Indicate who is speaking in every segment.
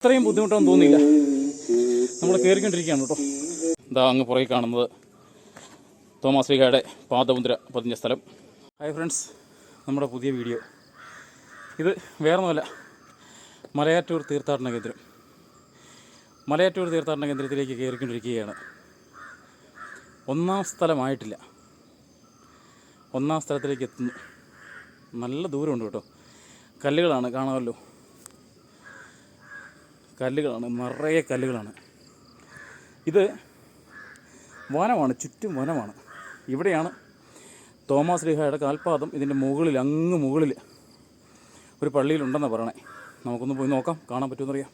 Speaker 1: ഇത്രയും ബുദ്ധിമുട്ടൊന്നും തോന്നിയില്ല. നമ്മൾ കയറിക്കൊണ്ടിരിക്കുകയാണ് കേട്ടോ. ഇതാ അങ്ങ് പുറകെ കാണുന്നത് തോമാസ് ശ്ലീഹായുടെ പാദമുദ്ര പതിഞ്ഞ സ്ഥലം. ഹായ് ഫ്രണ്ട്സ്, നമ്മുടെ പുതിയ വീഡിയോ. ഇത് വേറൊന്നുമല്ല, മലയാറ്റൂർ തീർത്ഥാടന കേന്ദ്രം. മലയാറ്റൂർ തീർത്ഥാടന കേന്ദ്രത്തിലേക്ക് കയറിക്കൊണ്ടിരിക്കുകയാണ്. ഒന്നാം സ്ഥലമായിട്ടില്ല, ഒന്നാം സ്ഥലത്തിലേക്ക് എത്തുന്നു. നല്ല ദൂരമുണ്ട് കേട്ടോ. കല്ലുകളാണ്, കാണാമല്ലോ, കല്ലുകളാണ്, നിറയെ കല്ലുകളാണ്. ഇത് വനമാണ്, ചുറ്റും വനമാണ്. ഇവിടെയാണ് തോമാസ് ശ്ലീഹായുടെ കാൽപാദം. ഇതിൻ്റെ മുകളിൽ, അങ്ങ് മുകളിൽ ഒരു പള്ളിയിലുണ്ടെന്നാണ് പറയണേ. നമുക്കൊന്ന് പോയി നോക്കാം, കാണാൻ പറ്റുമെന്നറിയാം.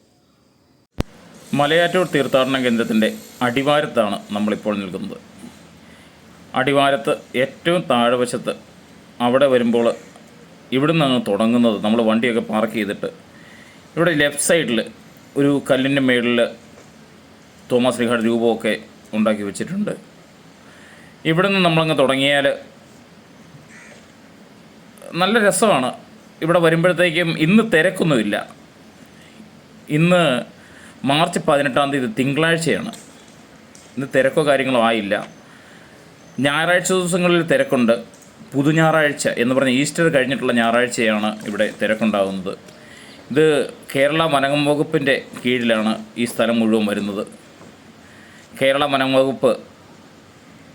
Speaker 1: മലയാറ്റൂർ തീർത്ഥാടന കേന്ദ്രത്തിൻ്റെ അടിവാരത്താണ് നമ്മളിപ്പോൾ നിൽക്കുന്നത്. അടിവാരത്ത് ഏറ്റവും താഴ്വശത്ത് അവിടെ വരുമ്പോൾ ഇവിടുന്ന് അങ്ങ് തുടങ്ങുന്നത്, നമ്മൾ വണ്ടിയൊക്കെ പാർക്ക് ചെയ്തിട്ട് ഇവിടെ ലെഫ്റ്റ് സൈഡിൽ ഒരു കല്ലിൻ്റെ മേളിൽ തോമാസ് ശ്ലീഹായുടെ രൂപമൊക്കെ ഉണ്ടാക്കി വെച്ചിട്ടുണ്ട്. ഇവിടെ നിന്ന് നമ്മളങ്ങ് തുടങ്ങിയാൽ നല്ല രസമാണ്. ഇവിടെ വരുമ്പോഴത്തേക്കും ഇന്ന് തിരക്കൊന്നുമില്ല. ഇന്ന് മാർച്ച് 18 തിങ്കളാഴ്ചയാണ്. ഇന്ന് തിരക്കോ കാര്യങ്ങളോ ആയില്ല. ഞായറാഴ്ച ദിവസങ്ങളിൽ തിരക്കുണ്ട്. പുതു ഞായറാഴ്ച എന്ന് പറഞ്ഞ ഈസ്റ്റർ കഴിഞ്ഞിട്ടുള്ള ഞായറാഴ്ചയാണ് ഇവിടെ തിരക്കുണ്ടാകുന്നത്. ഇത് കേരള വനം വകുപ്പിൻ്റെ കീഴിലാണ് ഈ സ്ഥലം മുഴുവൻ വരുന്നത്. കേരള വനം വകുപ്പ്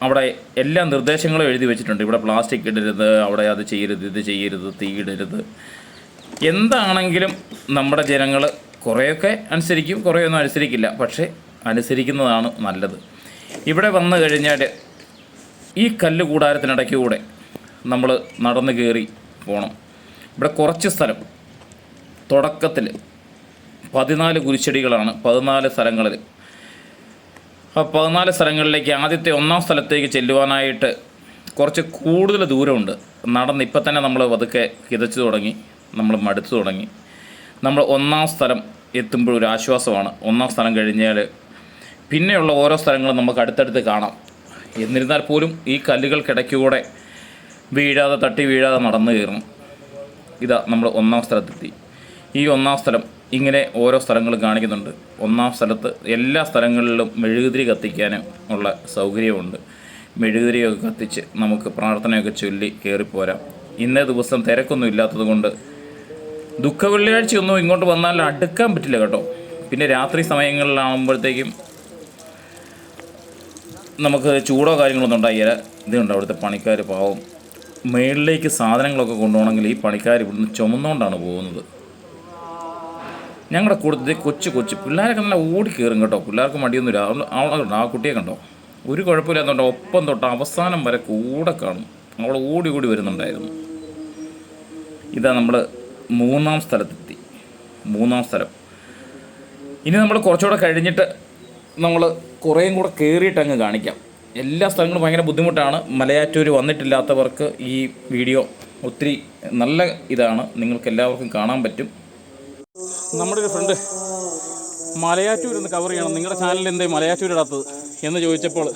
Speaker 1: അവിടെ എല്ലാ നിർദ്ദേശങ്ങളും എഴുതി വെച്ചിട്ടുണ്ട്. ഇവിടെ പ്ലാസ്റ്റിക് ഇടരുത്, അവിടെ അത് ചെയ്യരുത്, ഇത് ചെയ്യരുത്, തീയിടരുത്. എന്താണെങ്കിലും നമ്മുടെ ജനങ്ങൾ കുറേയൊക്കെ അനുസരിക്കും, കുറേയൊന്നും അനുസരിക്കില്ല. പക്ഷേ അനുസരിക്കുന്നതാണ് നല്ലത്. ഇവിടെ വന്നു കഴിഞ്ഞാൽ ഈ കല്ല് കൂടാരത്തിനിടയ്ക്ക് കൂടെ നമ്മൾ നടന്നു കയറി പോകണം. ഇവിടെ കുറച്ച് സ്ഥലം, തുടക്കത്തിൽ 14 കുരിശടികളാണ് 14 സ്ഥലങ്ങളിൽ. ആ 14 സ്ഥലങ്ങളിലേക്ക് ആദ്യത്തെ ഒന്നാം സ്ഥലത്തേക്ക് ചെല്ലുവാനായിട്ട് കുറച്ച് കൂടുതൽ ദൂരമുണ്ട്. നടന്ന് ഇപ്പം തന്നെ നമ്മൾ പതുക്കെ കിതച്ചു തുടങ്ങി, നമ്മൾ മടുത്തു തുടങ്ങി. നമ്മൾ ഒന്നാം സ്ഥലം എത്തുമ്പോൾ ഒരു ആശ്വാസമാണ്. ഒന്നാം സ്ഥലം കഴിഞ്ഞാൽ പിന്നെയുള്ള ഓരോ സ്ഥലങ്ങളും നമുക്ക് അടുത്തടുത്ത് കാണാം. എന്നിരുന്നാൽ പോലും ഈ കല്ലുകൾക്കിടയ്ക്കൂടെ വീഴാതെ, തട്ടി വീഴാതെ നടന്നു കയറണം. ഇതാ നമ്മൾ ഒന്നാം സ്ഥലത്തെത്തി. ഈ ഒന്നാം സ്ഥലം ഇങ്ങനെ ഓരോ സ്ഥലങ്ങൾ കാണിക്കുന്നുണ്ട്. ഒന്നാം സ്ഥലത്ത് എല്ലാ സ്ഥലങ്ങളിലും മെഴുകുതിരി കത്തിക്കാനും ഉള്ള സൗകര്യമുണ്ട്. മെഴുകുതിരിയൊക്കെ കത്തിച്ച് നമുക്ക് പ്രാർത്ഥനയൊക്കെ ചൊല്ലി കയറിപ്പോരാം. ഇന്നേ ദിവസം തിരക്കൊന്നും ഇല്ലാത്തത് കൊണ്ട് ദുഃഖ വെള്ളിയാഴ്ചയൊന്നും ഇങ്ങോട്ട് വന്നാൽ അടുക്കാൻ പറ്റില്ല കേട്ടോ. പിന്നെ രാത്രി സമയങ്ങളിലാകുമ്പോഴത്തേക്കും നമുക്ക് ചൂടോ കാര്യങ്ങളൊന്നും ഉണ്ടായില്ല. ഇതുണ്ട് അവിടുത്തെ പണിക്കാർ പാവം. മേളിലേക്ക് സാധനങ്ങളൊക്കെ കൊണ്ടുപോകണമെങ്കിൽ ഈ പണിക്കാർ ഇവിടുന്ന് ചുമന്നുകൊണ്ടാണ് പോകുന്നത്. ഞങ്ങളുടെ കൂട്ടത്തിൽ കൊച്ചു പിള്ളേരൊക്കെ നല്ല ഓടി കയറും കേട്ടോ. പിള്ളേർക്ക് മടിയൊന്നുമില്ല. അവളുണ്ട്, ആ കുട്ടിയെ കണ്ടോ, ഒരു കുഴപ്പമില്ലാത്തതുകൊണ്ട് ഒപ്പം തൊട്ട് അവസാനം വരെ കൂടെ കാണും. അവൾ ഓടി വരുന്നുണ്ടായിരുന്നു. ഇതാ നമ്മൾ മൂന്നാം സ്ഥലത്തെത്തി. മൂന്നാം സ്ഥലം ഇനി നമ്മൾ കുറച്ചുകൂടെ കഴിഞ്ഞിട്ട് നമ്മൾ കുറേയും കൂടെ കയറിയിട്ട് അങ്ങ് കാണിക്കാം. എല്ലാ സ്ഥലങ്ങളും ഭയങ്കര ബുദ്ധിമുട്ടാണ്. മലയാറ്റൂർ വന്നിട്ടില്ലാത്തവർക്ക് ഈ വീഡിയോ ഒത്തിരി നല്ല ഇതാണ്, നിങ്ങൾക്ക് എല്ലാവർക്കും കാണാൻ പറ്റും. നമ്മുടെ ഒരു ഫ്രണ്ട് മലയാറ്റൂർ ഒന്ന് കവർ ചെയ്യണം, നിങ്ങളുടെ ചാനലിൽ എന്തേ മലയാറ്റൂർ ഇടാത്തത് എന്ന് ചോദിച്ചപ്പോൾ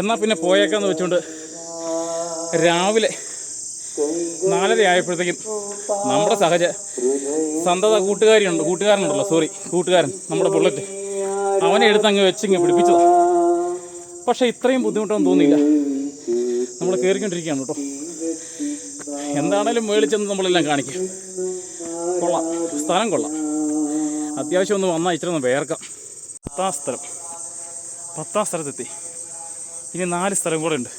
Speaker 1: എന്നാൽ പിന്നെ പോയേക്കാന്ന് വെച്ചുകൊണ്ട് രാവിലെ 4:30 ആയപ്പോഴത്തേക്കും നമ്മുടെ സന്തത കൂട്ടുകാരൻ നമ്മുടെ ബുള്ളറ്റ്, അവനെ എടുത്ത് അങ്ങ് വെച്ചിങ്ങ് പിടിപ്പിച്ചതാണ്. പക്ഷേ ഇത്രയും ബുദ്ധിമുട്ടൊന്നും തോന്നിയില്ല. നമ്മൾ കയറിക്കൊണ്ടിരിക്കുകയാണ് കേട്ടോ. എന്താണേലും മേളിൽ ചെന്ന് നമ്മളെല്ലാം കാണിക്കും. കൊള്ളാം, സ്ഥലം കൊള്ളാം. അത്യാവശ്യം ഒന്ന് വന്നാൽ ഇച്ചിരി ഒന്ന് വേർക്കാം. 10ാം സ്ഥലത്തെത്തി. ഇനി 4 സ്ഥലം കൂടെ ഉണ്ട്.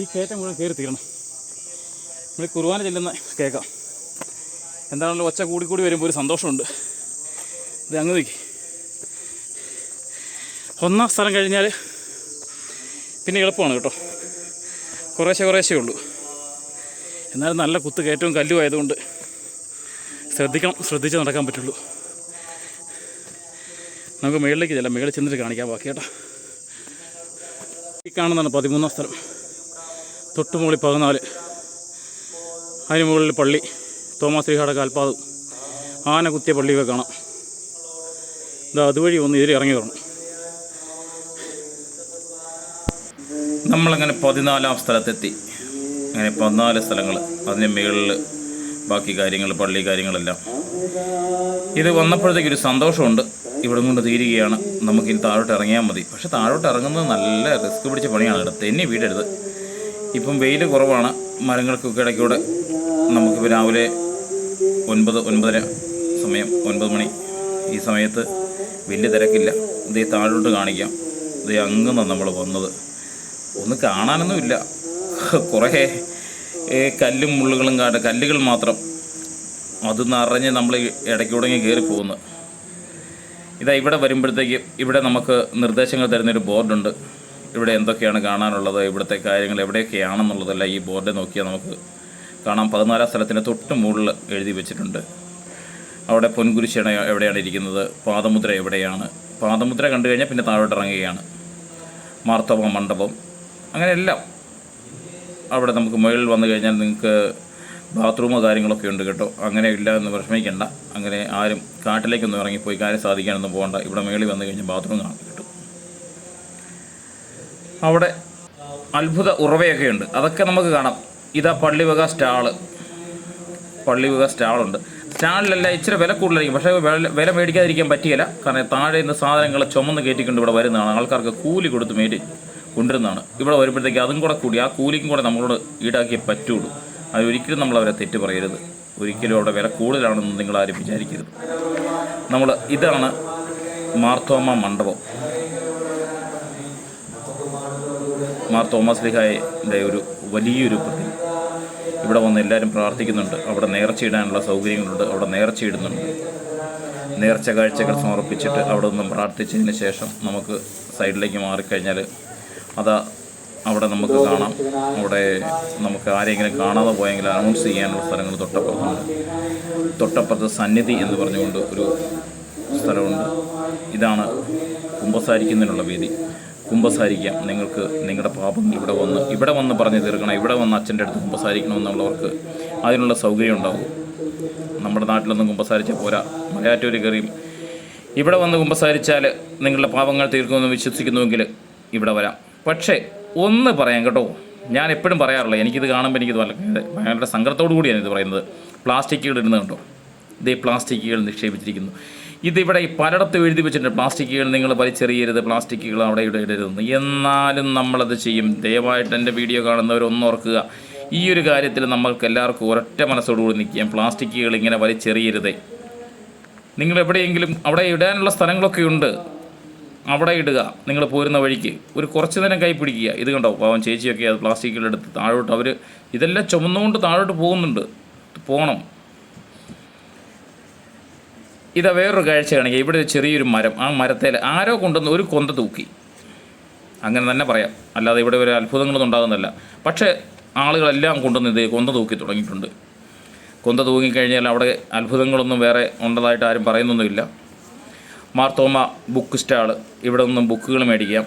Speaker 1: ഈ കയറ്റം മുഴുവൻ കയറി തീരണം. നമ്മൾ കുർബാന ചെല്ലുന്ന കേൾക്കാം. എന്താണല്ലോ ഒച്ച കൂടി വരുമ്പോൾ ഒരു സന്തോഷമുണ്ട്. ഇത് അങ്ങ് നോക്കി. 1ാം സ്ഥലം കഴിഞ്ഞാൽ പിന്നെ എളുപ്പമാണ് കേട്ടോ. കുറേശ്ശേ ഉള്ളൂ. എന്നാലും നല്ല കുത്ത് കയറ്റവും കല്ലും ആയതുകൊണ്ട് ശ്രദ്ധിച്ച് നടക്കാൻ പറ്റുള്ളൂ. നമുക്ക് മുകളിലേക്ക് ചെല്ലാം, മുകളിൽ ചെന്നിട്ട് കാണിക്കാം ബാക്കി കേട്ടോ. ഈ കാണുന്നതാണ് 13ാം സ്ഥലം. തൊട്ട് മുകളിൽ 14. അതിന് മുകളിൽ പള്ളി, തോമാസ് ശ്ലീഹായുടെ കാൽപാദം, ആന കുത്തിയ പള്ളിയൊക്കെ കാണാം. ഇതാ അതുവഴി ഒന്ന് ഇതിൽ ഇറങ്ങി വരണം. നമ്മളങ്ങനെ 14ാം സ്ഥലത്തെത്തി. അങ്ങനെ 14 സ്ഥലങ്ങൾ. അതിന് മുകളിൽ ബാക്കി കാര്യങ്ങൾ, പള്ളി കാര്യങ്ങളെല്ലാം. ഇത് വന്നപ്പോഴത്തേക്കൊരു സന്തോഷമുണ്ട്. ഇവിടെ കൊണ്ട് തീരുകയാണ്, നമുക്കിനി താഴോട്ട് ഇറങ്ങിയാൽ മതി. പക്ഷെ താഴോട്ട് ഇറങ്ങുന്നത് നല്ല റിസ്ക് പിടിച്ച പണിയാണ്. ഇവിടെ തെന്നി വീടരുത്. ഇപ്പം വെയിൽ കുറവാണ്, മരങ്ങൾക്കൊക്കെ ഇടയ്ക്കൂടെ. നമുക്കിപ്പോൾ രാവിലെ 9-9:30 സമയം, 9 മണി. ഈ സമയത്ത് വലിയ തിരക്കില്ല. ഇത് താഴോട്ട് കാണിക്കാം. ഇത് അങ്ങ് നമ്മൾ വന്നത് ഒന്നും കാണാനൊന്നുമില്ല. കുറേ കല്ലും മുള്ളുകളും കല്ലുകൾ മാത്രം. അത് നിറഞ്ഞ് നമ്മൾ ഇടയ്ക്കൂടെ കയറി പോകുന്നു. ഇതാ ഇവിടെ വരുമ്പോഴത്തേക്ക് ഇവിടെ നമുക്ക് നിർദ്ദേശങ്ങൾ തരുന്നൊരു ബോർഡുണ്ട്. ഇവിടെ എന്തൊക്കെയാണ് കാണാനുള്ളത്, ഇവിടുത്തെ കാര്യങ്ങൾ എവിടെയൊക്കെയാണെന്നുള്ളതെല്ലാം ഈ ബോർഡ് നോക്കിയാൽ നമുക്ക് കാണാം. 14 സ്ഥലത്തിൻ്റെ തൊട്ട് മുകളിൽ എഴുതി വെച്ചിട്ടുണ്ട്. അവിടെ പൊൻകുരിശ് എവിടെയാണ് ഇരിക്കുന്നത്, പാദമുദ്ര എവിടെയാണ്. പാദമുദ്ര കണ്ടു കഴിഞ്ഞാൽ പിന്നെ താഴോട്ട് ഇറങ്ങുകയാണ്. മാർത്തോമ മണ്ഡപം, അങ്ങനെയെല്ലാം അവിടെ നമുക്ക് മുകളിൽ വന്നു കഴിഞ്ഞാൽ നിങ്ങൾക്ക് ബാത്റൂമോ കാര്യങ്ങളൊക്കെ ഉണ്ട് കേട്ടോ. അങ്ങനെ ഇല്ല എന്ന് വിഷമിക്കേണ്ട. അങ്ങനെ ആരും കാട്ടിലേക്കൊന്നും ഇറങ്ങിപ്പോയി കാര്യം സാധിക്കാനൊന്നും പോകണ്ട. ഇവിടെ മുകളിൽ വന്നു കഴിഞ്ഞാൽ ബാത്റൂം കാണാൻ കിട്ടും. അവിടെ അത്ഭുത ഉറവയൊക്കെ ഉണ്ട്, അതൊക്കെ നമുക്ക് കാണാം. ഇതാ പള്ളിവക സ്റ്റാളുണ്ട്. സ്റ്റാളിലെല്ലാം ഇച്ചിരി വില കൂടുതലായിരിക്കും, പക്ഷേ വില മേടിക്കാതിരിക്കാൻ പറ്റിയില്ല. കാരണം താഴെ നിന്ന് സാധനങ്ങൾ ചുമന്ന് കയറ്റിക്കൊണ്ട് ഇവിടെ വരുന്നതാണ്. ആൾക്കാർക്ക് കൂലി കൊടുത്ത് കൊണ്ടുവരുന്നതാണ്. ഇവിടെ വരുമ്പോഴത്തേക്ക് അതും കൂടെ കൂടി, ആ കൂലിക്കും കൂടെ നമ്മളോട് ഈടാക്കിയേ പറ്റുള്ളൂ. അത് ഒരിക്കലും നമ്മളവരെ തെറ്റ് പറയരുത്. ഒരിക്കലും അവിടെ വില കൂടുതലാണെന്ന് നിങ്ങളാരും വിചാരിക്കരുത്. ഇതാണ് മാർത്തോമ മണ്ഡപം. മാർ തോമസ് ലീഹായുടെ ഒരു വലിയൊരു പ്രതിമ. ഇവിടെ വന്ന് എല്ലാവരും പ്രാർത്ഥിക്കുന്നുണ്ട്. അവിടെ നേർച്ചയിടാനുള്ള സൗകര്യങ്ങളുണ്ട്. അവിടെ നേർച്ചയിടുന്നുണ്ട്. നേർച്ച കാഴ്ചകൾ സമർപ്പിച്ചിട്ട് അവിടെ നിന്നും പ്രാർത്ഥിച്ചതിന് ശേഷം നമുക്ക് സൈഡിലേക്ക് മാറിക്കഴിഞ്ഞാൽ അവിടെ നമുക്ക് കാണാം. അവിടെ നമുക്ക് ആരെങ്കിലും കാണാതെ പോയെങ്കിൽ അനൗൺസ് ചെയ്യാനുള്ള സ്ഥലങ്ങൾ തൊട്ടപ്പുറത്ത് സന്നിധി എന്ന് പറഞ്ഞുകൊണ്ട് ഒരു സ്ഥലമുണ്ട്. ഇതാണ് കുമ്പസാരിക്കുന്നതിനുള്ള വേദി. കുമ്പസാരിക്കാം. നിങ്ങൾക്ക് നിങ്ങളുടെ പാപങ്ങൾ ഇവിടെ വന്ന് പറഞ്ഞു തീർക്കണം. ഇവിടെ വന്ന് അച്ഛൻ്റെ അടുത്ത് കുമ്പസാരിക്കണമെന്നുള്ളവർക്ക് അതിനുള്ള സൗകര്യം ഉണ്ടാവും. നമ്മുടെ നാട്ടിലൊന്നും കുമ്പസാരിച്ചാൽ പോരാ. മലയാറ്റൂർ കയറിയും ഇവിടെ വന്ന് കുമ്പസാരിച്ചാൽ നിങ്ങളുടെ പാപങ്ങൾ തീർക്കുമെന്ന് വിശ്വസിക്കുന്നുവെങ്കിൽ ഇവിടെ വരാം. പക്ഷേ ഒന്ന് പറയാം കേട്ടോ, ഞാൻ എപ്പോഴും പറയാറില്ല, എനിക്കിത് കാണുമ്പോൾ എനിക്കിത് ഭയങ്കര സങ്കടത്തോടു കൂടിയാണ് ഇത് പറയുന്നത്. പ്ലാസ്റ്റിക്കുകൾ ഇടുന്നത് കണ്ടോ, ഇതേ പ്ലാസ്റ്റിക്കുകൾ നിക്ഷേപിച്ചിരിക്കുന്നു. ഇതിവിടെ പലയിടത്തും എഴുതി വെച്ചിട്ടുണ്ട്, പ്ലാസ്റ്റിക്കുകൾ നിങ്ങൾ വലിച്ചെറിയരുത്, പ്ലാസ്റ്റിക്കുകൾ അവിടെ ഇവിടെ ഇടരുതെന്ന്. എന്നാലും നമ്മളത് ചെയ്യും. ദയവായിട്ട് എൻ്റെ വീഡിയോ കാണുന്നവരൊന്നോർക്കുക, ഈ ഒരു കാര്യത്തിൽ നമ്മൾക്ക് എല്ലാവർക്കും ഒരൊറ്റ മനസ്സോടുകൂടി നിൽക്കാം. പ്ലാസ്റ്റിക്കുകൾ ഇങ്ങനെ വലിച്ചെറിയരുതേ. നിങ്ങൾ എവിടെയെങ്കിലും അവിടെ ഇടാനുള്ള സ്ഥലങ്ങളൊക്കെ ഉണ്ട്, അവിടെ ഇടുക. നിങ്ങൾ പോരുന്ന വഴിക്ക് ഒരു കുറച്ച് നേരം കൈ പിടിക്കുക. ഇത് കണ്ടോ, പാവം ചേച്ചിയൊക്കെ അത് പ്ലാസ്റ്റിക്കുകളെടുത്ത് താഴോട്ട് അവർ ഇതെല്ലാം ചുമന്നുകൊണ്ട് താഴോട്ട് പോകണം. ഇതാ വേറൊരു കാഴ്ച കാണിക്കുക. ഇവിടെ ചെറിയൊരു മരം, ആ മരത്തേൽ ആരോ കൊണ്ടുവന്ന് ഒരു കൊന്ത തൂക്കി, അങ്ങനെ തന്നെ പറയാം. അല്ലാതെ ഇവിടെ ഒരു അത്ഭുതങ്ങളൊന്നും ഉണ്ടാകുന്നില്ല. പക്ഷേ ആളുകളെല്ലാം കൊണ്ടുവന്ന് ഇത് കൊന്ത തൂക്കി തുടങ്ങിയിട്ടുണ്ട്. കൊന്ത തൂങ്ങിക്കഴിഞ്ഞാൽ അവിടെ അത്ഭുതങ്ങളൊന്നും വേറെ ഉണ്ടതായിട്ട് ആരും പറയുന്നൊന്നുമില്ല. മാർത്തോമ ബുക്ക് സ്റ്റാൾ, ഇവിടെ നിന്നും ബുക്കുകൾ മേടിക്കാം.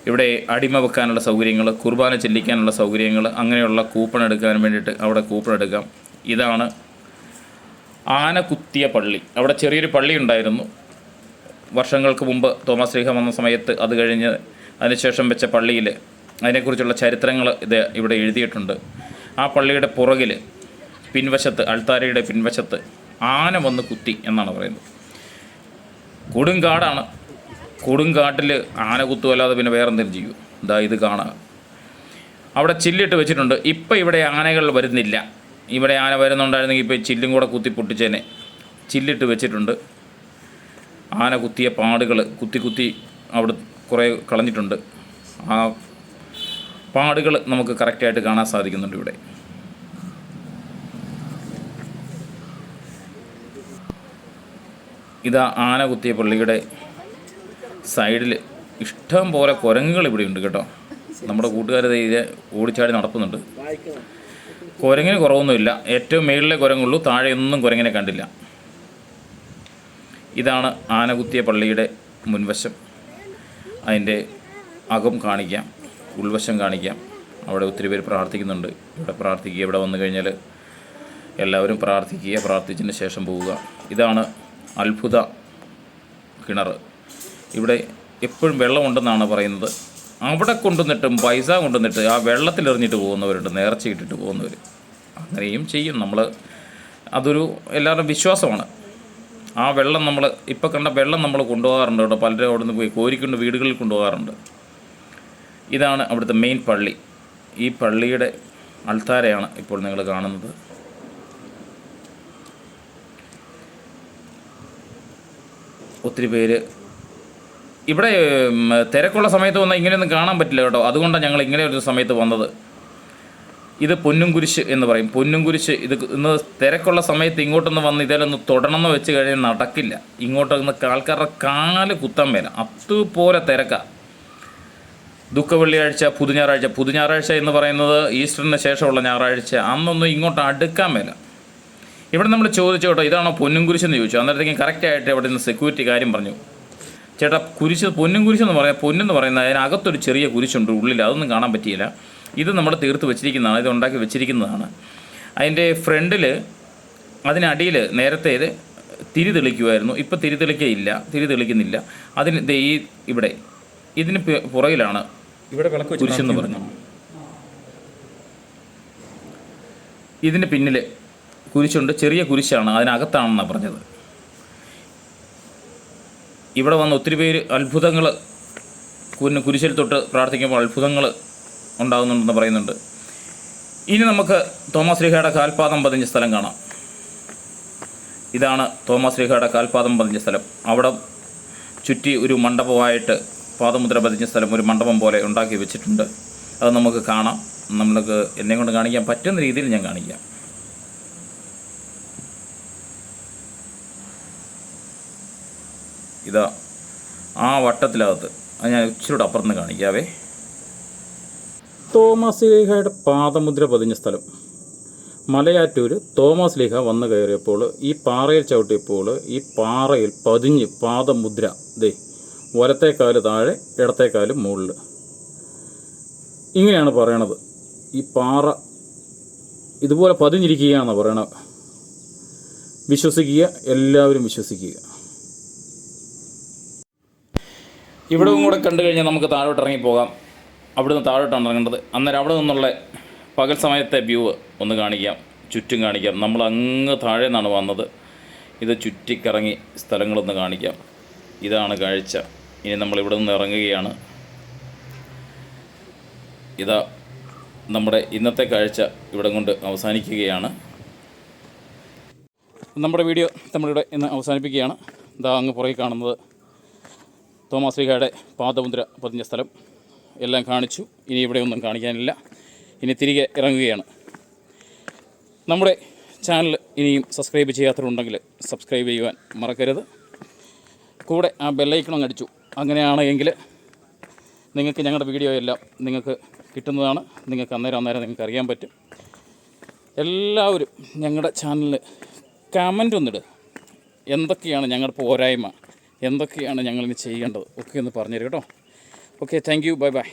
Speaker 1: ഇവിടെ അടിമ വെക്കാനുള്ള സൗകര്യങ്ങൾ, കുർബാന ചെല്ലിക്കാനുള്ള സൗകര്യങ്ങൾ, അങ്ങനെയുള്ള കൂപ്പൺ എടുക്കാൻ വേണ്ടിയിട്ട് അവിടെ കൂപ്പൺ എടുക്കാം. ഇതാണ് ആനകുത്തിയ പള്ളി. അവിടെ ചെറിയൊരു പള്ളി ഉണ്ടായിരുന്നു വർഷങ്ങൾക്ക് മുമ്പ് തോമസ് ലീഹ വന്ന സമയത്ത്. അത് കഴിഞ്ഞ് അതിനുശേഷം വെച്ച പള്ളിയിൽ അതിനെക്കുറിച്ചുള്ള ചരിത്രങ്ങൾ ഇവിടെ എഴുതിയിട്ടുണ്ട്. ആ പള്ളിയുടെ പുറകിൽ പിൻവശത്ത്, അൾത്താരയുടെ പിൻവശത്ത് ആന വന്ന് കുത്തി എന്നാണ് പറയുന്നത്. കൊടുങ്കാടാണ്. കൊടുങ്കാട്ടിൽ ആന കുത്തുമല്ലാതെ പിന്നെ വേറെന്തെങ്കിലും ചെയ്യൂ. ഇത് കാണുക. അവിടെ ചില്ലിട്ട് വെച്ചിട്ടുണ്ട്. ഇപ്പം ഇവിടെ ആനകൾ വരുന്നില്ല. ഇവിടെ ആന വരുന്നുണ്ടായിരുന്നെങ്കിൽ ഇപ്പോൾ ചില്ലും കൂടെ കുത്തി പൊട്ടിച്ചേനെ. ചില്ലിട്ട് വെച്ചിട്ടുണ്ട്. ആന കുത്തിയ പാടുകൾ കുത്തി അവിടെ കുറേ കളഞ്ഞിട്ടുണ്ട്. ആ പാടുകൾ നമുക്ക് കറക്റ്റായിട്ട് കാണാൻ സാധിക്കുന്നുണ്ട് ഇവിടെ. ഇതാ ആന കുത്തിയ പള്ളിയുടെ സൈഡിൽ ഇഷ്ടം പോലെ കുരങ്ങുകൾ ഇവിടെ ഉണ്ട് കേട്ടോ. നമ്മുടെ കൂട്ടുകാർ ഇത് ഓടിച്ചാടി നടക്കുന്നുണ്ട്. കുരങ്ങിന് കുറവൊന്നുമില്ല. ഏറ്റവും മേളിലെ കുരങ്ങുള്ളൂ, താഴെയൊന്നും കുരങ്ങിനെ കണ്ടില്ല. ഇതാണ് ആനകുത്തിയ പള്ളിയുടെ മുൻവശം. അതിൻ്റെ അകം കാണിക്കാം, ഉൾവശം കാണിക്കാം. അവിടെ ഒത്തിരി പേര് പ്രാർത്ഥിക്കുന്നുണ്ട്. ഇവിടെ പ്രാർത്ഥിക്കുക. ഇവിടെ വന്നു കഴിഞ്ഞാൽ എല്ലാവരും പ്രാർത്ഥിക്കുക, പ്രാർത്ഥിച്ചതിന് ശേഷം പോവുക. ഇതാണ് അത്ഭുത കിണർ. ഇവിടെ എപ്പോഴും വെള്ളമുണ്ടെന്നാണ് പറയുന്നത്. അവിടെ കൊണ്ടുവന്നിട്ടും പൈസ കൊണ്ടുവന്നിട്ട് ആ വെള്ളത്തിലെറിഞ്ഞിട്ട് പോകുന്നവരുണ്ട്, നേർച്ചയിട്ടിട്ട് പോകുന്നവർ. അങ്ങനെയും ചെയ്യും നമ്മൾ. അതൊരു എല്ലാവരുടെയും വിശ്വാസമാണ്. ആ വെള്ളം നമ്മൾ ഇപ്പോൾ കണ്ട വെള്ളം നമ്മൾ കൊണ്ടുപോകാറുണ്ട് കേട്ടോ. പലരും അവിടെ നിന്ന് പോയി കോരിക്കൊണ്ട് വീടുകളിൽ കൊണ്ടുപോകാറുണ്ട്. ഇതാണ് അവിടുത്തെ മെയിൻ പള്ളി. ഈ പള്ളിയുടെ അൾത്താരയാണ് ഇപ്പോൾ നിങ്ങൾ കാണുന്നത്. ഒത്തിരി പേര് ഇവിടെ തിരക്കുള്ള സമയത്ത് വന്നാൽ ഇങ്ങനെയൊന്നും കാണാൻ പറ്റില്ല കേട്ടോ. അതുകൊണ്ടാണ് ഞങ്ങൾ ഇങ്ങനെ ഒരു സമയത്ത് വന്നത്. ഇത് പൊന്നും കുരിശ് എന്ന് പറയും. പൊന്നും കുരിശ് ഇത് ഇന്ന് തിരക്കുള്ള സമയത്ത് ഇങ്ങോട്ടൊന്ന് വന്ന് ഇതിലൊന്ന് തൊടണമെന്ന് വെച്ച് കഴിഞ്ഞാൽ നടക്കില്ല. ഇങ്ങോട്ടൊന്ന് ആൾക്കാരുടെ കാല് കുത്താൻ മേല, അതുപോലെ തിരക്കാണ്. ദുഃഖ വെള്ളിയാഴ്ച, പുതുഞാറാഴ്ച എന്ന് പറയുന്നത് ഈസ്റ്ററിന് ശേഷമുള്ള ഞായറാഴ്ച. അന്നൊന്നും ഇങ്ങോട്ട് അടുക്കാൻ മേല. ഇവിടെ നമ്മൾ ചോദിച്ചു കേട്ടോ, ഇതാണോ പൊന്നും കുരിശെന്ന് ചോദിച്ചു. അന്നേരത്തേക്കും കറക്റ്റായിട്ട് അവിടെ നിന്ന് സെക്യൂരിറ്റി കാര്യം പറഞ്ഞു. ചേട്ടാ കുരിശ് പൊന്നും കുരിശെന്ന് പറയാം. പൊന്നെന്ന് പറയുന്നത് അതിനകത്തൊരു ചെറിയ കുരിശുണ്ട് ഉള്ളിൽ, അതൊന്നും കാണാൻ പറ്റിയില്ല. ഇത് നമ്മൾ തീർത്ത് വെച്ചിരിക്കുന്നതാണ്, ഇത് ഉണ്ടാക്കി വെച്ചിരിക്കുന്നതാണ്. അതിൻ്റെ ഫ്രണ്ടിൽ അതിനടിയിൽ നേരത്തെ ഇത് തിരി തെളിക്കുമായിരുന്നു. ഇപ്പോൾ തിരി തെളിക്കുന്നില്ല. അതിന് ഈ ഇവിടെ ഇതിന് പുറകിലാണ്
Speaker 2: ഇവിടെ വിളക്ക്
Speaker 1: കുരിശെന്ന് പറഞ്ഞു. ഇതിന് പിന്നിൽ കുരിശുണ്ട്, ചെറിയ കുരിശാണ്, അതിനകത്താണെന്നാണ് പറഞ്ഞത്. ഇവിടെ വന്ന് ഒത്തിരി പേര് അത്ഭുതങ്ങൾ കുരിശിൽ തൊട്ട് പ്രാർത്ഥിക്കുമ്പോൾ അത്ഭുതങ്ങൾ ഉണ്ടാകുന്നുണ്ടെന്ന് പറയുന്നുണ്ട്. ഇനി നമുക്ക് തോമാസ് ശ്ലീഹായുടെ കാൽപാദം പതിഞ്ഞ സ്ഥലം കാണാം. ഇതാണ് തോമാസ് ശ്ലീഹായുടെ കാൽപാദം പതിഞ്ഞ സ്ഥലം. അവിടെ ചുറ്റി ഒരു മണ്ഡപമായിട്ട് പാദമുദ്ര പതിഞ്ഞ സ്ഥലം ഒരു മണ്ഡപം പോലെ ഉണ്ടാക്കി വെച്ചിട്ടുണ്ട്. അത് നമുക്ക് കാണാം. നമ്മൾക്ക് എന്നെ കൊണ്ട് കാണിക്കാൻ പറ്റുന്ന രീതിയിൽ ഞാൻ കാണിക്കാം. ഇതാ ആ വട്ടത്തിനകത്ത്, അത് ഞാൻ ഇച്ചിരി അപ്പുറത്ത് കാണിക്കാവേ. തോമാസ് ശ്ലീഹായുടെ പാദമുദ്ര പതിഞ്ഞ സ്ഥലം മലയാറ്റൂർ. തോമാസ് ശ്ലീഹ വന്നു കയറിയപ്പോൾ ഈ പാറയിൽ ചവിട്ടിയപ്പോൾ ഈ പാറയിൽ പതിഞ്ഞ് പാദമുദ്ര ദേ വലത്തേക്കാല് താഴെ ഇടത്തേക്കാല് മുകളിൽ, ഇങ്ങനെയാണ് പറയണത്. ഈ പാറ ഇതുപോലെ പതിഞ്ഞിരിക്കുകയാണെന്ന് പറയണത്. വിശ്വസിക്കുക, എല്ലാവരും വിശ്വസിക്കുക. ഇവിടെ കൂടെ കണ്ടു കഴിഞ്ഞാൽ നമുക്ക് താഴോട്ട് ഇറങ്ങിപ്പോകാം. അവിടുന്ന് താഴോട്ടാണ് ഇറങ്ങേണ്ടത്. അന്നേരം അവിടെ നിന്നുള്ള പകൽ സമയത്തെ വ്യൂ ഒന്ന് കാണിക്കാം, ചുറ്റും കാണിക്കാം. നമ്മൾ അങ്ങ് താഴെ നിന്നാണ് വന്നത്. ഇത് ചുറ്റിക്കറങ്ങി സ്ഥലങ്ങളൊന്ന് കാണിക്കാം. ഇതാണ് കാഴ്ച. ഇനി നമ്മളിവിടെ നിന്ന് ഇറങ്ങുകയാണ്. ഇതാ നമ്മുടെ ഇന്നത്തെ കാഴ്ച ഇവിടെ കൊണ്ട് അവസാനിക്കുകയാണ്. നമ്മുടെ വീഡിയോ നമ്മളിവിടെ ഇന്ന് അവസാനിപ്പിക്കുകയാണ്. ഇതാ അങ്ങ് പുറകെ കാണുന്നത് തോമാസ് ശ്ലീഹായുടെ പാദമുദ്ര പതിഞ്ഞ സ്ഥലം എല്ലാം കാണിച്ചു. ഇനി ഇവിടെ ഒന്നും കാണിക്കാനില്ല. ഇനി തിരികെ ഇറങ്ങുകയാണ്. നമ്മുടെ ചാനൽ ഇനിയും സബ്സ്ക്രൈബ് ചെയ്യാത്തവരുണ്ടെങ്കിൽ സബ്സ്ക്രൈബ് ചെയ്യുവാൻ മറക്കരുത്. കൂടെ ആ ബെല്ലൈക്കണം അടിച്ചു. അങ്ങനെയാണെങ്കിൽ നിങ്ങൾക്ക് ഞങ്ങളുടെ വീഡിയോ എല്ലാം നിങ്ങൾക്ക് കിട്ടുന്നതാണ്. നിങ്ങൾക്ക് അന്നേരം നിങ്ങൾക്ക് അറിയാൻ പറ്റും. എല്ലാവരും ഞങ്ങളുടെ ചാനലിൽ കമൻ്റ് ഒന്നിടുക. എന്തൊക്കെയാണ് ഞങ്ങളുടെ പോരായ്മ, എന്തൊക്കെയാണ് ഞങ്ങളിനി ചെയ്യേണ്ടത് ഒക്കെ ഒന്ന് പറഞ്ഞു തരും കേട്ടോ. Okay, thank you, bye bye.